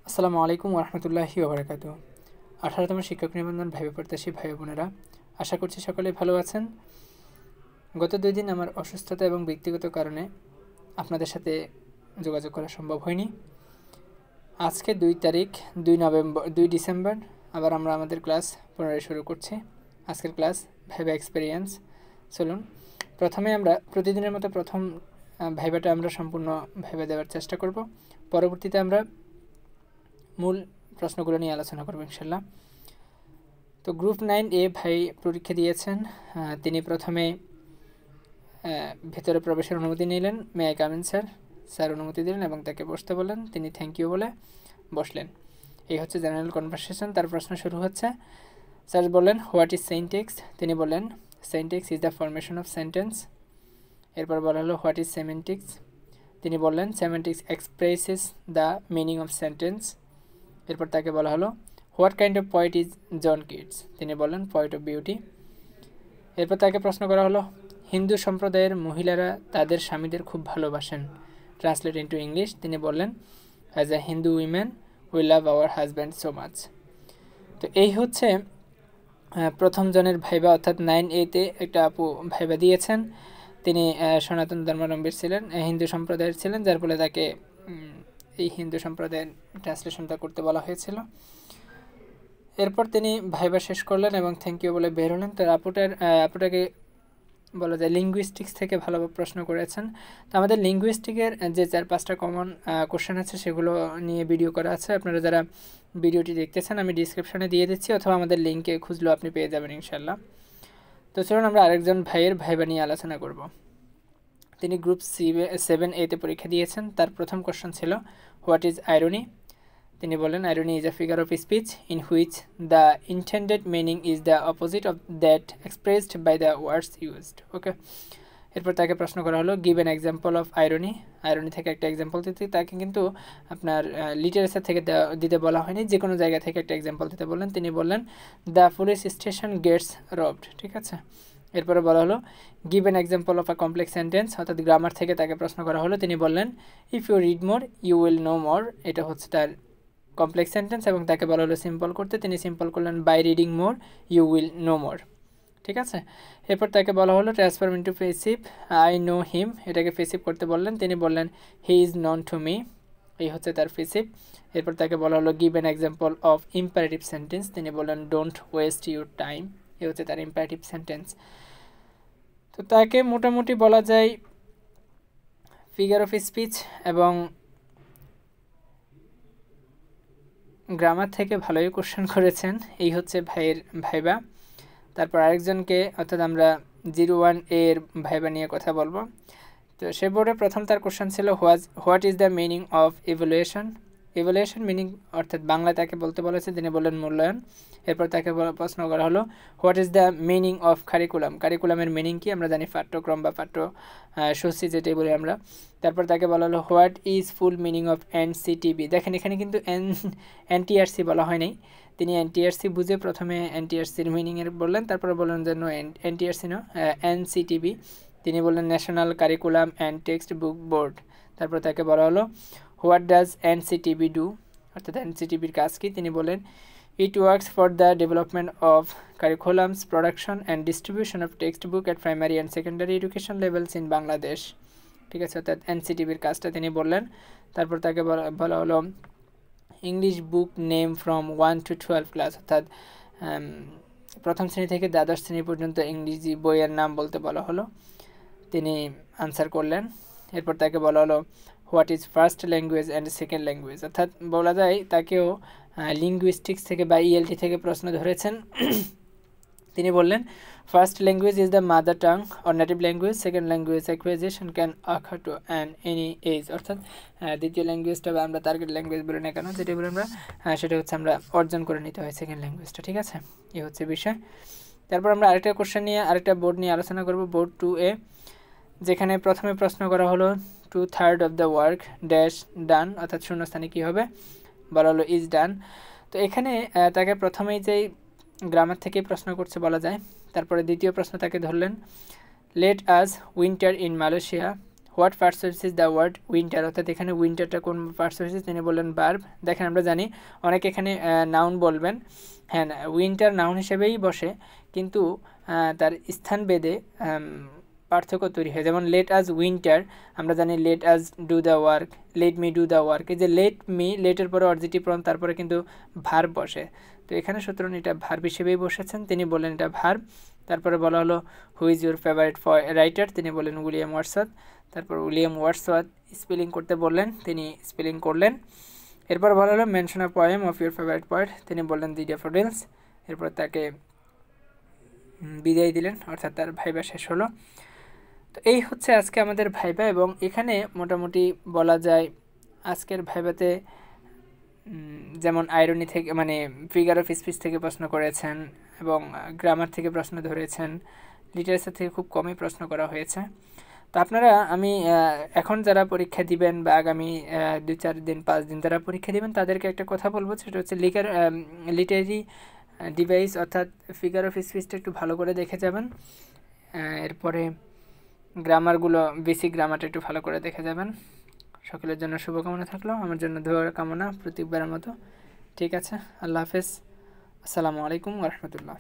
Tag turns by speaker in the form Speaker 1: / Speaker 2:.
Speaker 1: আসসালামু আলাইকুম ওরহমতুল্লাহি ওবরাকাতুহু। 18তম শিক্ষক নিবন্ধন ভাইবা প্রত্যাশী ভাই বোনেরা, আশা করছি সকলে ভালো আছেন। গত 2 দিন আমার অসুস্থতা এবং ব্যক্তিগত কারণে আপনাদের সাথে যোগাযোগ করা সম্ভব হয়নি। আজকে 2 ডিসেম্বর আবার আমরা আমাদের ক্লাস পুনরায় শুরু করছি। আজকের ক্লাস ভাইবা এক্সপেরিয়েন্স। চলুন প্রথমে আমরা প্রতিদিনের মতো প্রথম ভাইবাটা আমরা সম্পূর্ণ ভাইবা দেওয়ার চেষ্টা করব। পরবর্তীতে আমরা মূল প্রশ্নগুলো নিয়ে আলোচনা করব ইনশাল্লাহ। তো গ্রুপ 9A ভাই পরীক্ষা দিয়েছেন। তিনি প্রথমে ভেতরে প্রবেশের অনুমতি নিলেন। May I come in sir, sir অনুমতি দিলেন এবং তাকে বসতে বললেন। তিনি থ্যাংক ইউ বলে বসলেন। এই হচ্ছে জেনারেল কনভারসেশন। তার প্রশ্ন শুরু হচ্ছে। স্যার বললেন হোয়াট ইজ সেন্টেক্স। তিনি বললেন syntax is the formation of sentence. এরপর বলা হলো হোয়াট ইজ সেমেন্টিক্স। তিনি বললেন semantics expresses the meaning of sentence. এরপর তাকে বলা হলো what kind of poet is John Keats. তিনি বললেন পয়েট অফ বিউটি। এরপর তাকে প্রশ্ন করা হলো হিন্দু সম্প্রদায়ের মহিলারা তাদের স্বামীদের খুব ভালোবাসেন। Translate into English. তিনি বললেন as a Hindu women we love our husband so much. তো এই হচ্ছে প্রথম জনের ভাইবা, অর্থাৎ 9A-তে একটা আপু ভাইবা দিয়েছেন। তিনি সনাতন ধর্মাবলম্বী ছিলেন, হিন্দু সম্প্রদায়ের ছিলেন, যার ফলে তাকে এই হিন্দু সম্প্রদায়ের ট্রান্সলেশনটা করতে বলা হয়েছিল। এরপর তিনি ভাইবা শেষ করলেন এবং থ্যাংক ইউ বলে বের হলেন। তো আপুটাকে বলা যায় লিঙ্গুইস্টিক্স থেকে ভালো প্রশ্ন করেছেন। তো আমাদের লিঙ্গুইস্টিকের যে 4-5টা কমন কোশ্চেন আছে সেগুলো নিয়ে ভিডিও করা আছে। আপনারা যারা ভিডিওটি দেখতেছেন আমি ডিসক্রিপশনে দিয়ে দিচ্ছি, অথবা আমাদের লিঙ্কে খুঁজলেও আপনি পেয়ে যাবেন ইনশাল্লাহ। তো চলুন আমরা আরেকজন ভাইয়ের ভাইবা নিয়ে আলোচনা করব। তিনি গ্রুপ 7A-তে পরীক্ষা দিয়েছেন। তার প্রথম কোশ্চেন ছিল হোয়াট ইজ আইরনি। তিনি বলেন irony is a figure of speech in which the intended meaning is the opposite of that expressed by the words used. Okay. এরপর তাকে প্রশ্ন করা হলো give an example of irony. Irony থেকে একটা example দিতে, তাকে কিন্তু আপনার লিটারেচার থেকে দিতে বলা হয়নি, যে কোনো জায়গা থেকে একটা এক্সাম্পল দিতে বললেন। তিনি বললেন the police station gets robbed. ঠিক আছে। এরপরে বলা হলো give an example of a complex sentence, অর্থাৎ গ্রামার থেকে তাকে প্রশ্ন করা হলো। তিনি বললেন if you read more you will know more. এটা হচ্ছে তার কমপ্লেক্স সেন্টেন্স এবং তাকে বলা হলো সিম্পল করতে। তিনি সিম্পল করলেন by reading more you will know more. ঠিক আছে। এরপর তাকে বলা হলো transform into passive I know him. এটাকে পেসিভ করতে বললেন। তিনি বললেন he is known to me. এই হচ্ছে তার পেসিভ। এরপর তাকে বলা হলো give an example of imperative sentence. তিনি বললেন ডোন্ট ওয়েস্ট ইউর টাইম। এই হচ্ছে তার ইম্পারেটিভ সেন্টেন্স। তো তাকে মোটামুটি বলা যায় ফিগার অফ স্পিচ এবং গ্রামার থেকে ভালোই কোশ্চেন করেছেন। এই হচ্ছে ভাইয়ের ভাইবা। তারপর আরেকজনকে, অর্থাৎ আমরা 01A এর ভাইবা নিয়ে কথা বলবো। তো সে বোর্ডে প্রথম তার কোশ্চেন ছিল what is the meaning of evaluation. Evaluation meaning অর্থাৎ বাংলায় তাকে বলতে বলেছে, তিনি বললেন মূল্যায়ন। এরপর তাকে প্রশ্ন করা হলো what is the meaning of curriculum. কারিকুলামের মিনিং কি? আমরা জানি পাঠ্যক্রম বা পাঠ্যসূচি যেটাই বলি আমরা। তারপর তাকে বলা হলো what is full meaning of NCTB। দেখেন এখানে কিন্তু NTRC বলা হয় নাই। তিনি NTRC বুঝে প্রথমে NTRCর মিনিংয়ের বললেন, তারপরে বললেন যে নো NTRC নো NCTB। তিনি বললেন national curriculum and text book board. তারপর তাকে বলা হলো হোয়াট ডাজ NCTB ডু, অর্থাৎ NCTBর কাজ কি? তিনি বলেন it works for the development of curriculums production and distribution of text book at primary and secondary education levels in Bangladesh. ঠিক আছে, অর্থাৎ NCTBর কাজটা তিনি বললেন। তারপর তাকে বলা হলো English book name from 1 to 12 class, অর্থাৎ প্রথম শ্রেণী থেকে দ্বাদশ শ্রেণী পর্যন্ত ইংরেজি বইয়ের নাম বলতে বলা হলো। তিনি আনসার করলেন। এরপর তাকে বলা হলো what is first language and second language, অর্থাৎ বলা যায় তাকেও লিঙ্গুইস্টিক্স থেকে বা ELT থেকে প্রশ্ন ধরেছেন। তিনি বললেন first language is the mother tongue or native language, second language acquisition can আকার টু অ্যান এনি এজ, অর্থাৎ দ্বিতীয় ল্যাঙ্গুয়েজটা বা আমরা টার্গেট ল্যাঙ্গুয়েজ বলি না কেন, যেটা বলি আমরা সেটা হচ্ছে আমরা অর্জন করে নিতে হয় সেকেন্ড ল্যাঙ্গুয়েজটা। ঠিক আছে, এই হচ্ছে বিষয়। তারপর আমরা আরেকটা কোশ্চেন নিয়ে আরেকটা বোর্ড নিয়ে আলোচনা করব, বোর্ড 2A, যেখানে প্রথমে প্রশ্ন করা হলো 2/3 অফ দ্য ওয়ার্ক ড্যাশ ডান, অর্থাৎ শূন্যস্থানে কী হবে? বলা হলো ইজ ডান। তো এখানে তাকে প্রথমেই যেই গ্রামার থেকে প্রশ্ন করছে বলা যায়। তারপরে দ্বিতীয় প্রশ্ন তাকে ধরলেন let us winter in Malaysia what parts is the word winter, অর্থাৎ এখানে উইন্টারটা কোন পার্টস তিনি বললেন ভার্ব। দেখেন আমরা জানি অনেকে এখানে নাউন বলবেন, হ্যাঁ উইন্টার নাউন হিসেবেই বসে, কিন্তু তার স্থান ভেদে পার্থক্য তৈরি হয়। যেমন লেট আজ উইন্টার, আমরা জানি লেট আজ do the work, let me do the work. এই যে লেট মি, লেটের পরে অবজেক্টিভ প্রনাউন, তারপরে কিন্তু ভার্ব বসে। তো এখানে সুতরাং এটা ভার্ব হিসেবেই বসেছেন, তিনি বললেন এটা ভার্ব। তারপরে বলা হলো who is your favourite writer, তিনি বললেন উইলিয়াম ওয়ার্ডসওয়ার্থ। তারপর উইলিয়াম ওয়ার্ডসওয়ার্থ স্পেলিং করতে বললেন, তিনি স্পেলিং করলেন। এরপর বলা হলো mention a poem of your favourite poet, তিনি বললেন দি ড্যাফোডিলস। এরপর তাকে বিদায় দিলেন, অর্থাৎ তার ভাইবা শেষ হলো। তো এই হচ্ছে আজকে আমাদের ভাইবা, এবং এখানে মোটামুটি বলা যায় আজকের ভাইবাতে যেমন আইরনি থেকে মানে ফিগার অফ স্পিচ থেকে প্রশ্ন করেছেন, এবং গ্রামার থেকে প্রশ্ন ধরেছেন, লিটারেচার থেকে খুব কমই প্রশ্ন করা হয়েছে। তো আপনারা আমি এখন যারা পরীক্ষা দিবেন বা আগামী 2-4 দিন 5 দিন যারা পরীক্ষা দিবেন তাদেরকে একটা কথা বলবো, সেটা হচ্ছে লিটারি ডিভাইস অর্থাৎ ফিগার অফ স্পিচটা একটু ভালো করে দেখে যাবেন। এরপরে গ্রামারগুলো, বেসিক গ্রামারটা একটু ভালো করে দেখে যাবেন। সকলের জন্য শুভকামনা থাকলো, আমার জন্য দোয়া কামনা প্রত্যেকবারের মতো। ঠিক আছে, আল্লাহ হাফেজ, আসসালামু আলাইকুম ওয়া রাহমাতুল্লাহ।